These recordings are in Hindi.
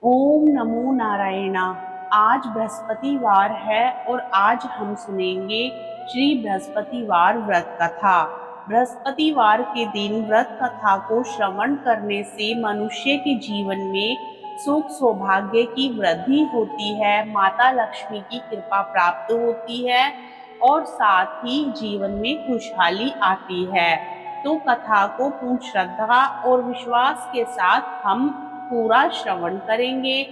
ओम नमो नारायणा। आज बृहस्पतिवार है और आज हम सुनेंगे श्री बृहस्पतिवार व्रत कथा। बृहस्पतिवार के दिन व्रत कथा को श्रवण करने से मनुष्य के जीवन में सुख सौभाग्य की वृद्धि होती है, माता लक्ष्मी की कृपा प्राप्त होती है और साथ ही जीवन में खुशहाली आती है। तो कथा को पूर्ण श्रद्धा और विश्वास के साथ हम पूरा श्रवण करेंगे।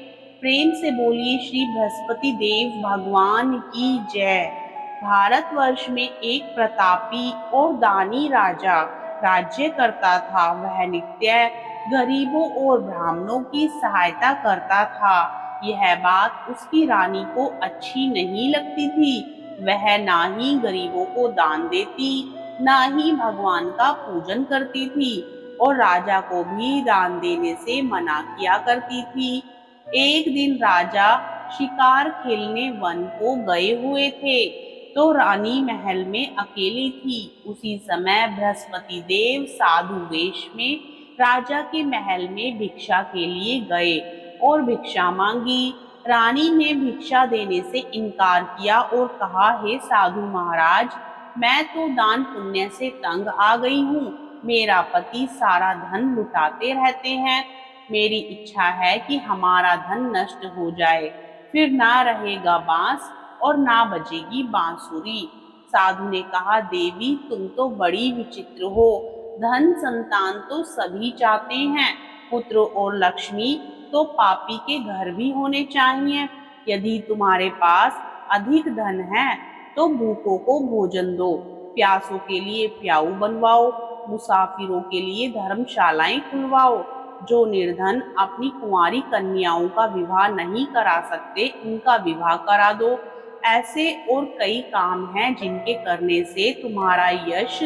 प्रेम से बोलिए श्री बृहस्पति देव भगवान की जय। भारतवर्ष में एक प्रतापी और दानी राजा राज्य करता था। वह नित्य गरीबों और ब्राह्मणों की सहायता करता था। यह बात उसकी रानी को अच्छी नहीं लगती थी। वह ना ही गरीबों को दान देती, ना ही भगवान का पूजन करती थी और राजा को भी दान देने से मना किया करती थी। एक दिन राजा शिकार खेलने वन को गए हुए थे, तो रानी महल में अकेली थी। उसी समय बृहस्पति देव साधु वेश में राजा के महल में भिक्षा के लिए गए और भिक्षा मांगी। रानी ने भिक्षा देने से इनकार किया और कहा, हे साधु महाराज, मैं तो दान पुण्य से तंग आ गई हूँ। मेरा पति सारा धन लुटाते रहते हैं। मेरी इच्छा है कि हमारा धन नष्ट हो जाए, फिर ना रहेगा बांस और ना बजेगी बांसुरी। साधु ने कहा, देवी तुम तो बड़ी विचित्र हो। धन संतान तो सभी चाहते हैं, पुत्र और लक्ष्मी तो पापी के घर भी होने चाहिए। यदि तुम्हारे पास अधिक धन है तो भूखों को भोजन दो, प्यासों के लिए प्याऊ बनवाओ, मुसाफिरों के लिए धर्मशालाएं खुलवाओ। जो निर्धन अपनी कुंवारी कन्याओं का विवाह नहीं करा सकते, उनका विवाह करा दो। ऐसे और कई काम हैं जिनके करने से तुम्हारा यश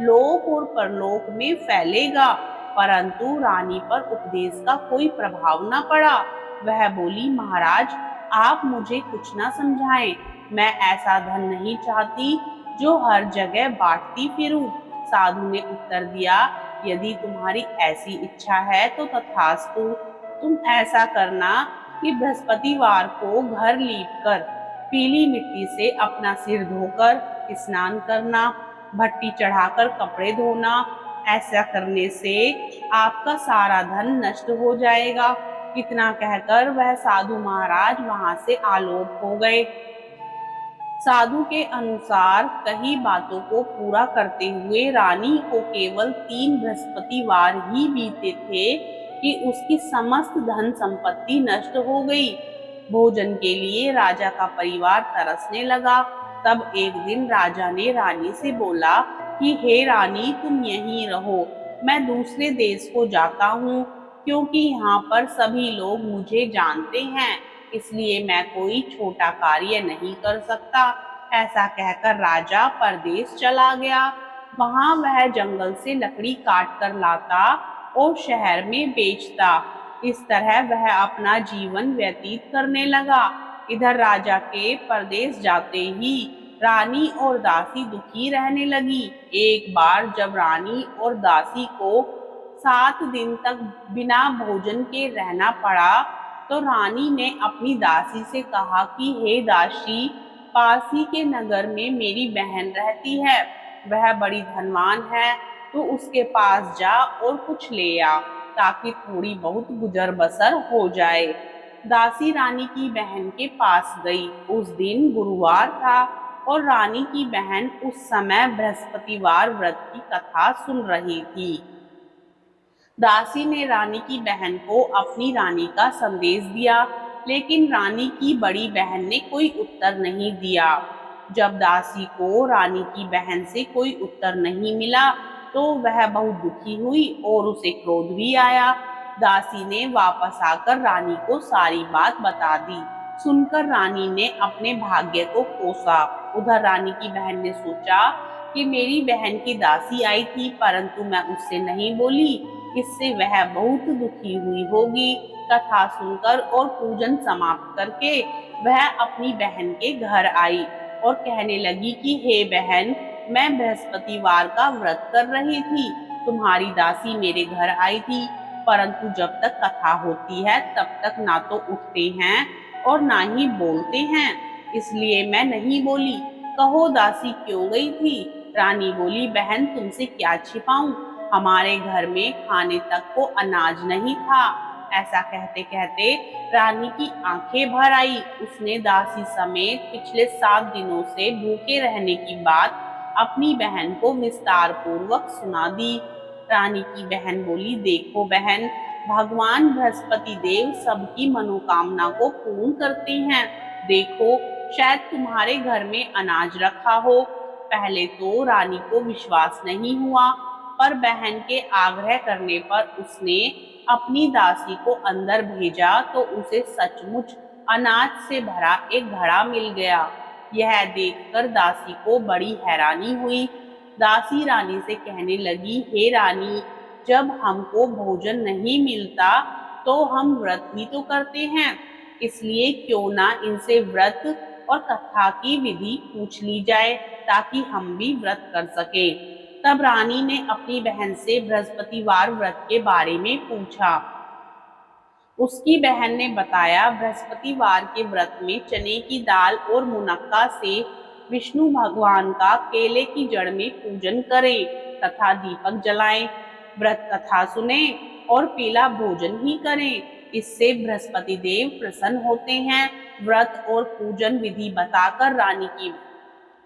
लोक और परलोक में फैलेगा। परंतु रानी पर उपदेश का कोई प्रभाव न पड़ा। वह बोली, महाराज आप मुझे कुछ न समझाएं। मैं ऐसा धन नहीं चाहती जो हर जगह बांटती फिरूं। साधु ने उत्तर दिया, यदि तुम्हारी ऐसी इच्छा है तो तथास्तु। तुम ऐसा करना कि बृहस्पतिवार को घर लीपकर पीली मिट्टी से अपना सिर धोकर स्नान करना, भट्टी चढ़ाकर कपड़े धोना। ऐसा करने से आपका सारा धन नष्ट हो जाएगा। इतना कहकर वह साधु महाराज वहां से आलोप हो गए। साधु के अनुसार कही बातों को पूरा करते हुए रानी को केवल 3 बृहस्पतिवार ही बीते थे कि उसकी समस्त धन संपत्ति नष्ट हो गई। भोजन के लिए राजा का परिवार तरसने लगा। तब एक दिन राजा ने रानी से बोला कि हे रानी, तुम यहीं रहो, मैं दूसरे देश को जाता हूँ, क्योंकि यहाँ पर सभी लोग मुझे जानते हैं, इसलिए मैं कोई छोटा कार्य नहीं कर सकता। ऐसा कहकर राजा परदेश चला गया। वहां वह जंगल से लकड़ी काट कर लाता और शहर में बेचता। इस तरह वह अपना जीवन व्यतीत करने लगा। इधर राजा के परदेश जाते ही रानी और दासी दुखी रहने लगी। एक बार जब रानी और दासी को 7 दिन तक बिना भोजन के रहना पड़ा, तो रानी ने अपनी दासी से कहा कि हे दासी, पास ही के नगर में मेरी बहन रहती है, वह बड़ी धनवान है, तो उसके पास जा और कुछ ले आ, ताकि थोड़ी बहुत गुजर बसर हो जाए। दासी रानी की बहन के पास गई। उस दिन गुरुवार था और रानी की बहन उस समय बृहस्पतिवार व्रत की कथा सुन रही थी। दासी ने रानी की बहन को अपनी रानी का संदेश दिया, लेकिन रानी की बड़ी बहन ने कोई उत्तर नहीं दिया। जब दासी को रानी की बहन से कोई उत्तर नहीं मिला, तो वह बहुत दुखी हुई और उसे क्रोध भी आया। दासी ने वापस आकर रानी को सारी बात बता दी। सुनकर रानी ने अपने भाग्य को कोसा। उधर रानी की बहन ने सोचा कि मेरी बहन की दासी आई थी, परंतु मैं उससे नहीं बोली, इससे वह बहुत दुखी हुई होगी। कथा सुनकर और पूजन समाप्त करके वह अपनी बहन के घर आई और कहने लगी कि हे बहन, मैं बृहस्पतिवार का व्रत कर रही थी, तुम्हारी दासी मेरे घर आई थी, परंतु जब तक कथा होती है तब तक ना तो उठते हैं और ना ही बोलते हैं, इसलिए मैं नहीं बोली। कहो दासी क्यों गई थी? रानी बोली, बहन तुमसे क्या छिपाऊं, हमारे घर में खाने तक को अनाज नहीं था। ऐसा कहते कहते रानी की आंखें भर आई। उसने दासी समेत पिछले 7 दिनों से भूखे रहने की बात अपनी बहन को विस्तार पूर्वक सुना दी। रानी की बहन बोली, देखो बहन, भगवान बृहस्पति देव सबकी मनोकामना को पूर्ण करते हैं। देखो, शायद तुम्हारे घर में अनाज रखा हो। पहले तो रानी को विश्वास नहीं हुआ, पर बहन के आग्रह करने पर उसने अपनी दासी को अंदर भेजा तो उसे सचमुच अनाज से भरा एक घड़ा मिल गया। यह देखकर दासी को बड़ी हैरानी हुई। दासी रानी से कहने लगी, हे रानी, जब हमको भोजन नहीं मिलता तो हम व्रत ही तो करते हैं, इसलिए क्यों ना इनसे व्रत और कथा की विधि पूछ ली जाए ताकि हम भी व्रत कर सके। तब रानी ने अपनी बहन से बृहस्पतिवार व्रत के बारे में पूछा। उसकी बहन ने बताया, बृहस्पतिवार के व्रत में चने की दाल और मुनक्का से विष्णु भगवान का केले की जड़ में पूजन करें तथा दीपक जलाएं, व्रत कथा सुने और पीला भोजन ही करें, इससे बृहस्पति देव प्रसन्न होते हैं। व्रत और पूजन विधि बताकर रानी की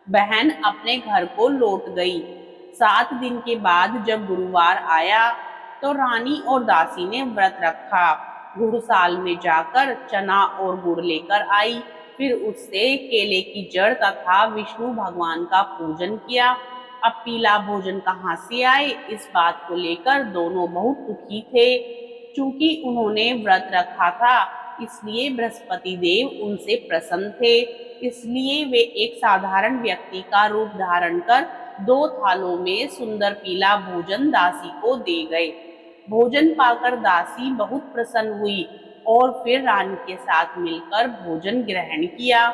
बहन अपने घर को लौट गई। 7 दिन के बाद जब गुरुवार आया तो रानी और दासी ने व्रत रखा। गुड़साल में जाकर चना और गुड़ लेकर आई, फिर उससे केले की जड़ तथा विष्णु भगवान का पूजन किया। अब पीला भोजन कहाँ से आए, इस बात को लेकर दोनों बहुत दुखी थे। चूंकि उन्होंने व्रत रखा था, इसलिए बृहस्पति देव उनसे प्रसन्न थे, इसलिए वे एक साधारण व्यक्ति का रूप धारण कर 2 थालों में सुंदर पीला भोजन दासी को दे गए। भोजन पाकर दासी बहुत प्रसन्न हुई और फिर रानी के साथ मिलकर भोजन ग्रहण किया।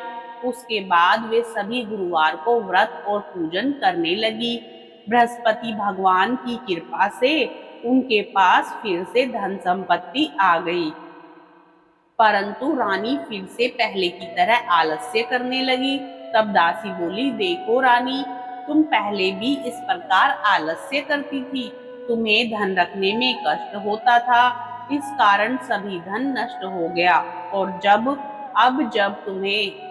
उसके बाद वे सभी गुरुवार को व्रत और पूजन करने लगी। बृहस्पति भगवान की कृपा से उनके पास फिर से धन संपत्ति आ गई, परंतु रानी फिर से पहले की तरह आलस्य करने लगी। तब दासी बोली, देखो रानी, तुम पहले भी इस प्रकार आलस्य करती थी, तुम्हें धन रखने में कष्ट होता था, इस कारण सभी धन नष्ट हो गया, और जब तुम्हें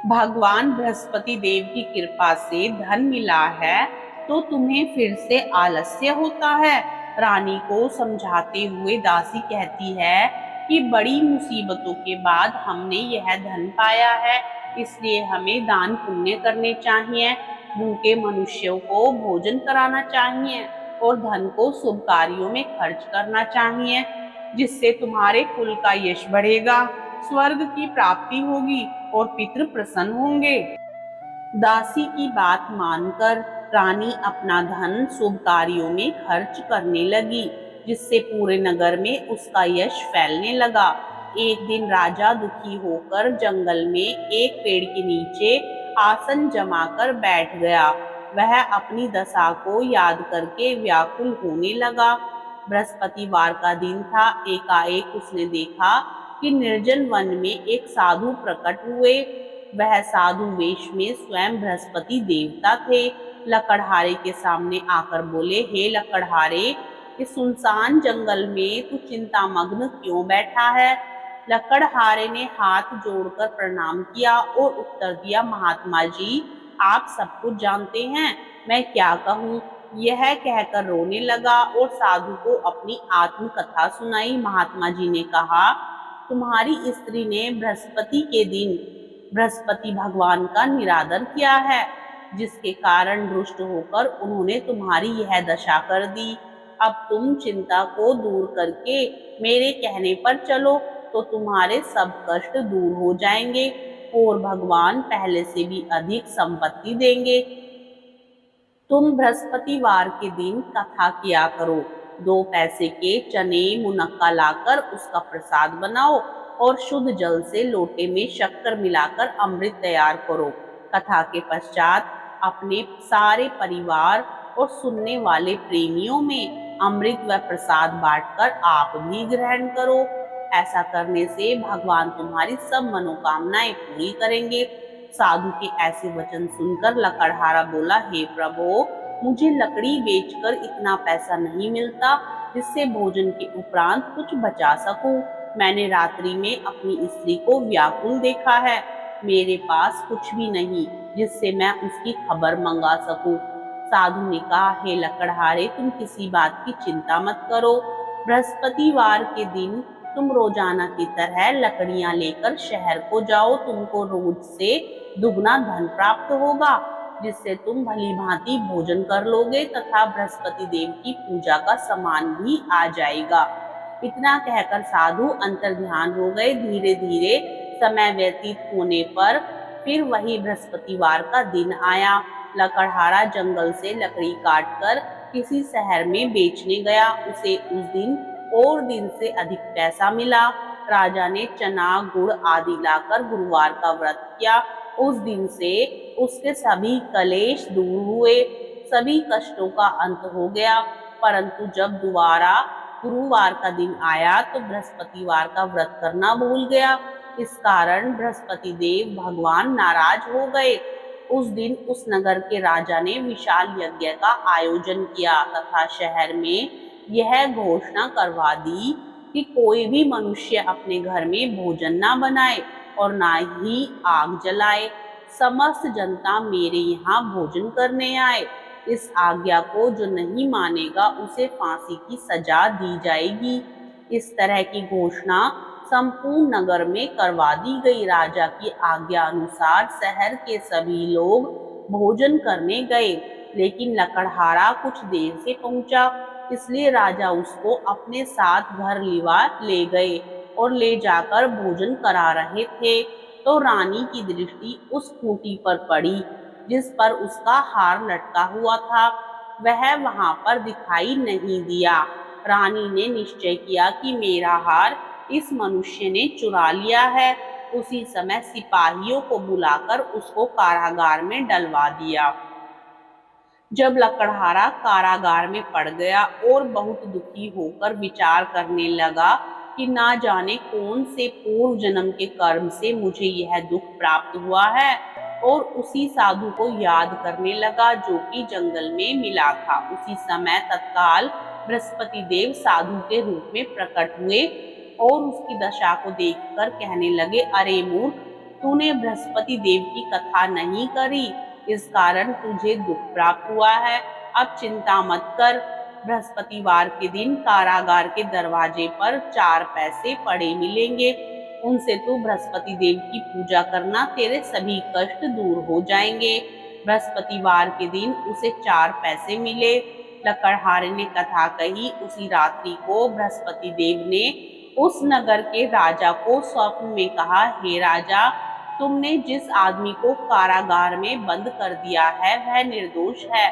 भगवान बृहस्पति देव की कृपा से धन मिला है तो तुम्हें फिर से आलस्य होता है। रानी को समझाते हुए दासी कहती है कि बड़ी मुसीबतों के बाद हमने यह धन पाया है, इसलिए हमें दान पुण्य करने चाहिए, भूखे मनुष्यों को भोजन कराना चाहिए और धन को शुभ कार्यों में खर्च करना चाहिए, जिससे तुम्हारे कुल का यश बढ़ेगा, स्वर्ग की प्राप्ति होगी और पितृ प्रसन्न होंगे। दासी की बात मानकर रानी अपना धन शुभ कार्यों में खर्च करने लगी, जिससे पूरे नगर में उसका यश फैलने लगा। एक दिन राजा दुखी होकर जंगल में एक पेड़ के नीचे आसन जमाकर बैठ गया। वह अपनी दशा को याद करके व्याकुल होने लगा। बृहस्पतिवार का दिन था। एकाएक उसने देखा कि निर्जन वन में एक साधु प्रकट हुए। वह साधु वेश में स्वयं बृहस्पति देवता थे। लकड़हारे के सामने आकर बोले, हे लकड़हारे, इस सुनसान जंगल में तू चिंतामग्न क्यों बैठा है? लकड़हारे ने हाथ जोड़कर प्रणाम किया और उत्तर दिया, महात्मा जी, आप सब कुछ जानते हैं, मैं क्या कहूँ। यह कहकर रोने लगा और साधु को अपनी आत्मकथा सुनाई। महात्मा जी ने कहा, तुम्हारी स्त्री ने बृहस्पति के दिन बृहस्पति भगवान का निरादर किया है, जिसके कारण रुष्ट होकर उन्होंने तुम्हारी यह दशा कर दी। अब तुम चिंता को दूर करके मेरे कहने पर चलो तो तुम्हारे सब कष्ट दूर हो जाएंगे और भगवान पहले से भी अधिक संपत्ति देंगे। तुम बृहस्पतिवार के दिन कथा किया करो। 2 पैसे के चने मुनक्का लाकर उसका प्रसाद बनाओ और शुद्ध जल से लोटे में शक्कर मिलाकर अमृत तैयार करो। कथा के पश्चात अपने सारे परिवार और सुनने वाले प्रेमियों में अमृत व प्रसाद बांटकर आप भी ग्रहण करो। ऐसा करने से भगवान तुम्हारी सब मनोकामनाएं पूरी करेंगे। साधु के ऐसे वचन सुनकर लकड़हारा बोला, हे प्रभु, मुझे लकड़ी बेचकर इतना पैसा नहीं मिलता जिससे भोजन के उपरांत कुछ बचा सकूं। मैंने रात्रि में अपनी स्त्री को व्याकुल देखा है। मेरे पास कुछ भी नहीं जिससे मैं उसकी खबर मंगा सकूं। साधु ने कहा, हे लकड़हारे, तुम किसी बात की चिंता मत करो। बृहस्पतिवार के दिन तुम रोजाना की तरह लकड़ियां लेकर शहर को जाओ। तुमको रोज से दुगना धन प्राप्त होगा, जिससे तुम भली भांति भोजन कर लोगे तथा बृहस्पति देव की पूजा का सामान भी आ जाएगा। इतना कहकर साधु अंतर्ध्यान हो गए। धीरे धीरे समय व्यतीत होने पर फिर वही बृहस्पतिवार का दिन आया। लकड़हारा जंगल से लकड़ी काटकर किसी शहर में बेचने गया। उसे उस दिन और दिन से अधिक पैसा मिला। राजा ने चना, गुड़ आदि लाकर गुरुवार का व्रत किया। उस दिन से उसके सभी कलेश दूर हुए, सभी कष्टों का अंत हो गया। परंतु जब दोबारा गुरुवार का दिन आया तो बृहस्पतिवार का व्रत करना भूल गया। इस कारण बृहस्पति देव भगवान नाराज हो गए। उस दिन उस नगर के राजा ने विशाल यज्ञ का आयोजन किया तथा शहर में यह घोषणा करवा दी कि कोई भी मनुष्य अपने घर में भोजन ना बनाए और ना ही आग जलाए। समस्त जनता मेरे यहाँ भोजन करने आए। इस आज्ञा को जो नहीं मानेगा उसे फांसी की सजा दी जाएगी। इस तरह की घोषणा संपूर्ण नगर में करवा दी गई। राजा की आज्ञा अनुसार शहर के सभी लोग भोजन करने गए, लेकिन लकड़हारा कुछ देर से पहुंचा, इसलिए राजा उसको अपने साथ घर लिवा ले गए और ले जाकर भोजन करा रहे थे तो रानी की दृष्टि उस खूंटी पर पड़ी जिस पर उसका हार लटका हुआ था। वह वहां पर दिखाई नहीं दिया। रानी ने निश्चय किया कि मेरा हार इस मनुष्य ने चुरा लिया है। उसी समय सिपाहियों को बुलाकर उसको कारागार में डलवा दिया। जब लकड़हारा कारागार में पड़ गया और बहुत दुखी होकर विचार करने लगा कि ना जाने कौन से पूर्व जन्म के कर्म से मुझे यह दुख प्राप्त हुआ है, और उसी साधु को याद करने लगा जो कि जंगल में मिला था। उसी समय तत्काल बृहस्पति देव साधु के रूप में प्रकट हुए और उसकी दशा को देखकर कहने लगे, अरे मूर्ख, तूने बृहस्पति देव की कथा नहीं करी, इस कारण तुझे दुख प्राप्त हुआ है। अब चिंता मत कर। बृहस्पतिवार के दिन कारागार के दरवाजे पर 4 पैसे पड़े मिलेंगे। उनसे तू बृहस्पति देव की पूजा करना, तेरे सभी कष्ट दूर हो जाएंगे। बृहस्पतिवार के दिन उसे 4 पैसे मिले। लकड़हारे ने कथा कही। उसी रात्रि को बृहस्पति देव ने उस नगर के राजा को स्वप्न में कहा, हे राजा, तुमने जिस आदमी को कारागार में बंद कर दिया है वह निर्दोष है,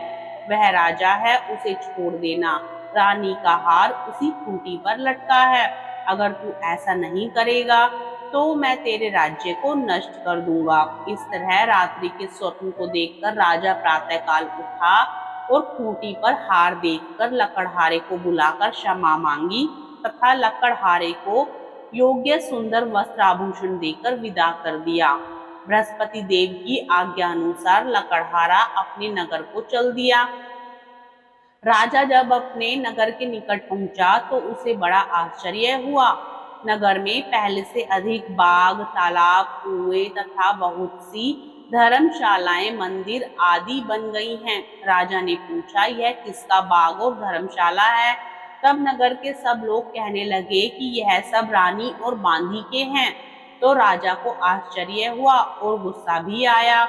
वह राजा है, उसे छोड़ देना। रानी का हार उसी खूंटी पर लटका है। अगर तू ऐसा नहीं करेगा तो मैं तेरे राज्य को नष्ट कर दूंगा। इस तरह रात्रि के स्वप्न को देखकर राजा प्रातःकाल उठा और खूंटी पर हार देखकर लकड़हारे को बुलाकर क्षमा मांगी तथा लकड़हारे को योग्य सुंदर वस्त्र आभूषण देकर विदा कर दिया। बृहस्पति देव की आज्ञा अनुसार लकड़हारा अपने नगर को चल दिया। राजा जब अपने नगर के निकट पहुंचा तो उसे बड़ा आश्चर्य हुआ। नगर में पहले से अधिक बाग, तालाब, कुएं तथा बहुत सी धर्मशालाएं, मंदिर आदि बन गई हैं। राजा ने पूछा, यह किसका बाग और धर्मशाला है? तब नगर के सब लोग कहने लगे कि यह सब रानी और बांदी के हैं। तो राजा को आश्चर्य हुआ और गुस्सा भी आया।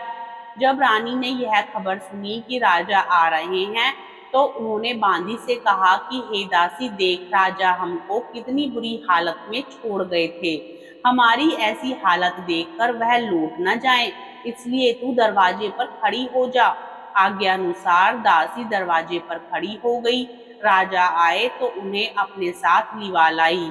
जब रानी ने यह खबर सुनी कि राजा आ रहे हैं तो उन्होंने बांदी से कहा कि हे दासी, देख, राजा हमको कितनी बुरी हालत में छोड़ गए थे। हमारी ऐसी हालत देखकर वह लौट न जाएं, इसलिए तू दरवाजे पर खड़ी हो जा। आज्ञा अनुसार दासी दरवाजे पर खड़ी हो गई। राजा आए तो उन्हें अपने साथ लिवा लाई।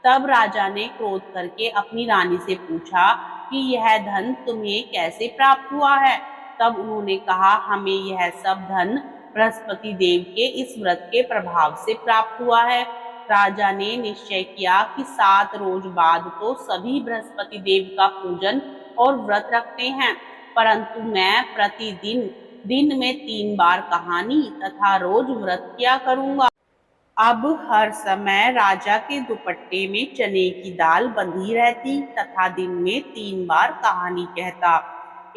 तब राजा ने क्रोध करके अपनी रानी से पूछा कि यह धन तुम्हें कैसे प्राप्त हुआ है? तब उन्होंने कहा, हमें यह सब धन बृहस्पति देव के इस व्रत के प्रभाव से प्राप्त हुआ है। राजा ने निश्चय किया कि 7 रोज बाद तो सभी बृहस्पति देव का पूजन और व्रत रखते हैं, परंतु मैं प्रतिदिन दिन में 3 बार कहानी तथा रोज व्रत किया करूंगा। अब हर समय राजा के दुपट्टे में चने की दाल बंधी रहती तथा दिन में 3 बार कहानी कहता।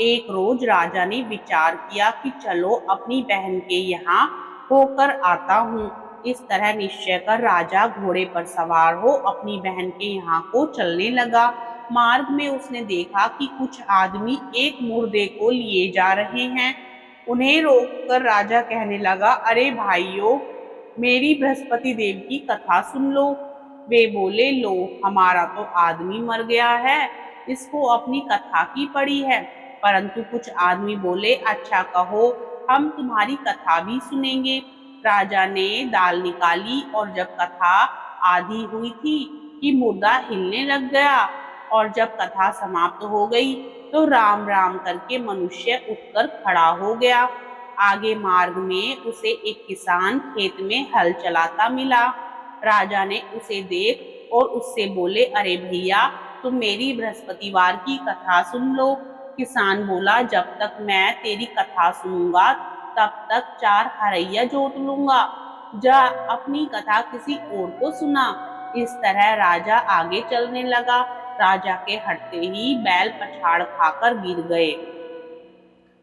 एक रोज राजा ने विचार किया कि चलो अपनी बहन के यहाँ होकर आता हूँ। इस तरह निश्चय कर राजा घोड़े पर सवार हो अपनी बहन के यहाँ को चलने लगा। मार्ग में उसने देखा कि कुछ आदमी एक मुर्दे को लिए जा रहे हैं। उन्हें रोककर राजा कहने लगा, अरे भाइयों, मेरी बृहस्पति देव की कथा सुन लो। वे बोले, लो, हमारा तो आदमी मर गया है, इसको अपनी कथा की पड़ी है। परंतु कुछ आदमी बोले, अच्छा कहो, हम तुम्हारी कथा भी सुनेंगे। राजा ने दाल निकाली और जब कथा आधी हुई थी कि मुर्दा हिलने लग गया, और जब कथा समाप्त हो गई तो राम राम करके मनुष्य उठकर खड़ा हो गया। आगे मार्ग में उसे एक किसान खेत में हल चलाता मिला। राजा ने उसे देख और उससे बोले, अरे भैया, तुम मेरी बृहस्पतिवार की कथा सुन लो। किसान बोला, जब तक मैं तेरी कथा सुनूंगा तब तक 4 हरैया जोत लूंगा। जा अपनी कथा किसी और को सुना। इस तरह राजा आगे चलने लगा। राजा के हटते ही बैल पछाड़ खाकर गिर गए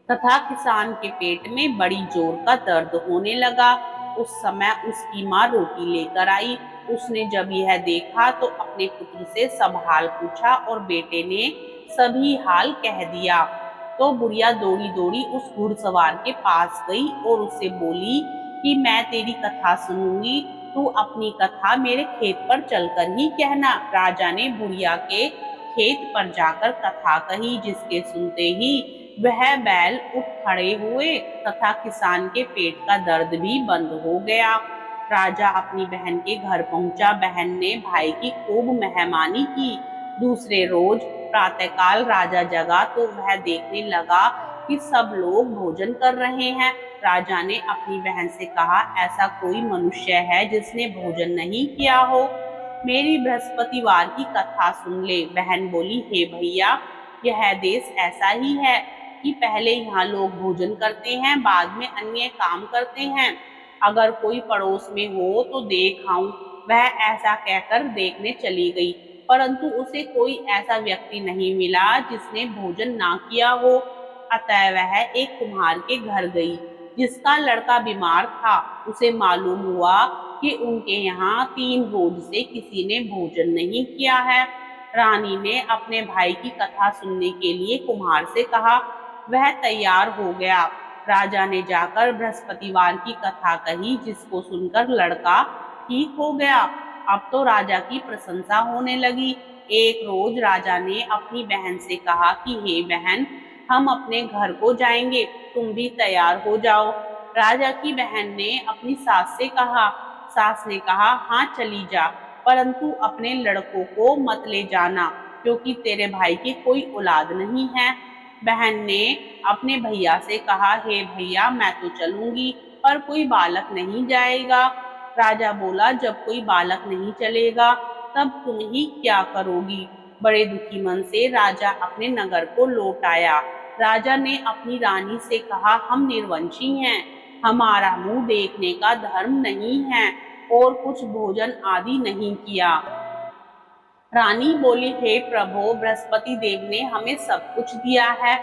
तथा किसान के पेट में बड़ी जोर का दर्द होने लगा। उस समय उसकी माँ रोटी लेकर आई। उसने जब यह देखा तो अपने पुत्र से सब हाल पूछा और बेटे ने सभी हाल कह दिया। तो बुढ़िया दौड़ी दौड़ी उस घुड़सवार के पास गई और उससे बोली कि मैं तेरी कथा सुनूंगी, तू अपनी कथा मेरे खेत पर चलकर ही कहना। राजा ने बुढ़िया के खेत पर जाकर कथा कही, जिसके सुनते ही वह बैल उठ खड़े हुए तथा किसान के पेट का दर्द भी बंद हो गया। राजा अपनी बहन के घर पहुंचा। बहन ने भाई की खूब मेहमानी की। दूसरे रोज प्रातःकाल राजा जगा तो वह देखने लगा कि सब लोग भोजन कर रहे हैं। राजा ने अपनी बहन से कहा, ऐसा कोई मनुष्य है जिसने भोजन नहीं किया हो? मेरी बृहस्पतिवार की कथा सुन ले। बहन बोली, हे भैया, यह देश ऐसा ही है कि पहले यहाँ लोग भोजन करते हैं, बाद में अन्य काम करते हैं। अगर कोई पड़ोस में हो तो देख आऊं। वह ऐसा कहकर देखने चली गई, परंतु उसे कोई ऐसा व्यक्ति नहीं मिला जिसने भोजन ना किया हो। अतः वह एक कुम्हार के घर गई, जिसका लड़का बीमार था। उसे मालूम हुआ कि उनके यहाँ 3 रोज से किसी ने भोजन नहीं किया है। रानी ने अपने भाई की कथा सुनने के लिए कुम्हार से कहा। वह तैयार हो गया। राजा ने जाकर बृहस्पतिवार की कथा कही, जिसको सुनकर लड़का ठीक हो गया। अब तो राजा की प्रशंसा होने लगी। एक रोज राजा ने अपनी बहन से कहा कि हे बहन, हम अपने घर को जाएंगे, तुम भी तैयार हो जाओ। राजा की बहन ने अपनी सास से कहा। सास ने कहा, हाँ चली जा, परंतु अपने लड़कों को मत ले जाना, क्योंकि तेरे भाई की कोई औलाद नहीं है। बहन ने अपने भैया से कहा, हे भैया, मैं तो चलूंगी, पर कोई बालक नहीं जाएगा। राजा बोला, जब कोई बालक नहीं चलेगा तब तुम ही क्या करोगी? बड़े दुखी मन से राजा अपने नगर को लौट आया। राजा ने अपनी रानी से कहा, हम निर्वंशी हैं, हमारा मुंह देखने का धर्म नहीं है और कुछ भोजन आदि नहीं किया। रानी बोली, हे प्रभु, बृहस्पति देव ने हमें सब कुछ दिया है,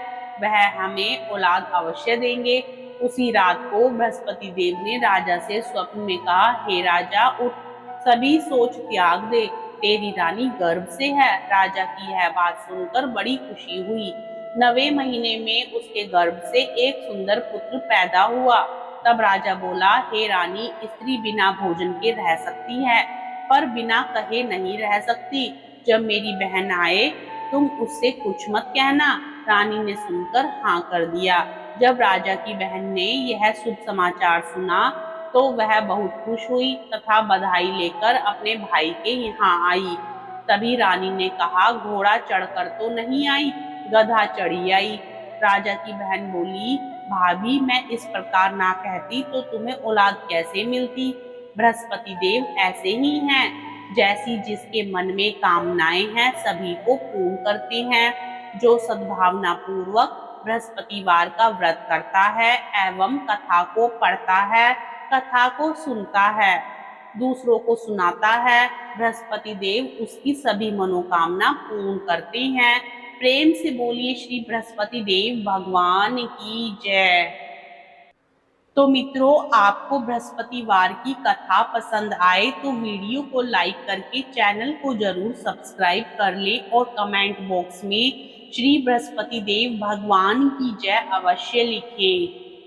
वह हमें औलाद अवश्य देंगे। उसी रात को बृहस्पति देव ने राजा से स्वप्न में कहा, हे राजा, उठ, सभी सोच त्याग दे, तेरी रानी गर्भ से है। राजा की यह बात सुनकर बड़ी खुशी हुई। 9वें महीने में उसके गर्भ से एक सुंदर पुत्र पैदा हुआ। तब राजा बोला, हे रानी, स्त्री बिना भोजन के रह सकती है, पर बिना कहे नहीं रह सकती। जब मेरी बहन आए तुम उससे कुछ मत कहना। रानी ने सुनकर हाँ कर दिया। जब राजा की बहन ने यह शुभ समाचार सुना तो वह बहुत खुश हुई तथा बधाई लेकर अपने भाई के यहाँ आई। तभी रानी ने कहा, घोड़ा चढ़कर तो नहीं आई, गधा चढ़ी आई। राजा की बहन बोली, भाभी मैं इस प्रकार ना कहती तो तुम्हें औलाद कैसे मिलती। बृहस्पति देव ऐसे ही हैं, जैसी जिसके मन में कामनाएं हैं सभी को पूर्ण करते हैं। जो सद्भावना पूर्वक बृहस्पतिवार का व्रत करता है एवं कथा को पढ़ता है, कथा को सुनता है, दूसरों को सुनाता है, बृहस्पति देव उसकी सभी मनोकामना पूर्ण करते हैं। प्रेम से बोलिए श्री बृहस्पति देव भगवान की जय। तो मित्रों, आपको बृहस्पतिवार की कथा पसंद आए तो वीडियो को लाइक करके चैनल को जरूर सब्सक्राइब कर ले और कमेंट बॉक्स में श्री बृहस्पति देव भगवान की जय अवश्य लिखें।